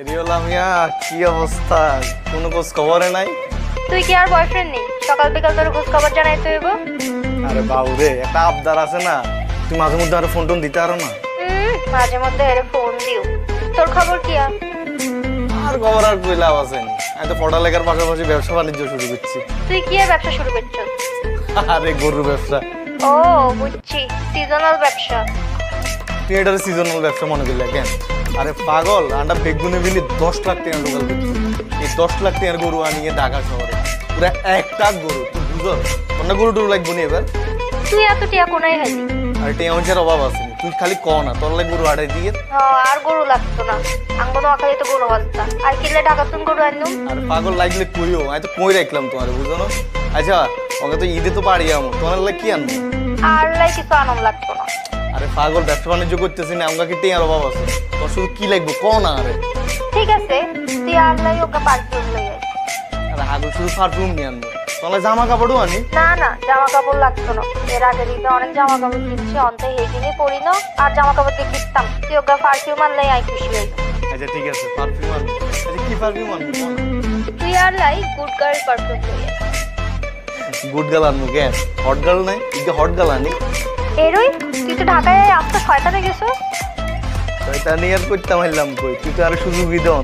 Areola মিয়া, কি অবস্থা? কোনো খোঁজ খবরে নাই? তুই কি আর বয়ফ্রেন্ড নেই? সকাল বিকাল তোর খোঁজ খবর জানাইতে হইব। আরে বাবুরে, একটা আবদার আছে না, তুই মাঝে মধ্যে আরো ফোন টোন দিতে পারো না? মাঝে মধ্যে এর ফোন দিও। তোর খবর কি আর? আর খবর আর কই লাভ আছে? আমি তো পড়ালেখার পাশাপাশি ব্যবসা বাণিজ্য শুরু করছি। তুই কি আর ব্যবসা শুরু করছিস? আরে গরুর ব্যবসা। ও বুঝছি, সিজনাল ব্যবসা। তুই এটার সিজনাল ব্যবসা মনে করলি কেন? আরে পাগল, আন্ডা বেগুনে বিলি 10 লাখ টাকা ঢোকাল করছি। এই 10 লাখ টাকার গরু আনিয়ে ঢাকা শহরে পুরো একটা গরু, তুই বুঝল? অন্য গরু টরু লাগবো নি এবার? তুই এত টিয়া কোনায় হাইলি? আর টিয়া মানুষের অভাব আছে, তুই খালি ক না তোর লাগে গরু হাঁটাই দিয়ে। আর গরু লাগতো না, আঙ্গ নোয়াখালী তো গরু হলতা। আর কিনলে ঢাকাতুন গরু আনলুম। আর পাগল লাগলে কইও, আমি তো কই রাখলাম তোমার, বুঝো না? আচ্ছা, ওকে তো ঈদে তো পারি আমো, তোমার লাগে কি আনবো? আর লাই কিছু আনন্দ লাগতো না। আরে পাগল, ব্যবসা বাণিজ্য করতেছি না, আমাকে টিয়ার অভাব আছে, তোর শুধু কি লাগবো ক না? আরে ঠিক আছে, তুই আর লাই ওকে পারফিউম লই আই। আরে হাগল শুধু পারফিউম নিয়ে আনবো, তাহলে জামা কাপড়ও আনি। না না, জামা কাপড় লাগতো না। এর আগে দিতে অনেক জামা কাপড় কিনছি, অন্তে হেগিনি পরি না। আর জামা কাপড় দিয়ে কিনতাম, তুই ওকে পারফিউম আনলাই আই খুশি হই। আচ্ছা ঠিক আছে, পারফিউম আনবো। আচ্ছা কি পারফিউম আনবো ক না? তুই আর লাই গুড গার্ল পারফিউম লই আই। গুড গার্ল আনবো কেন? হট গার্ল নাই? ইকে হট গার্ল আনি। এরই তুই তো ঢাকায় আজকে 6টাতে গেছো। তো এটা নিয়ে আর করতে পারলাম কই, তুই তো আর সুযোগই দাও।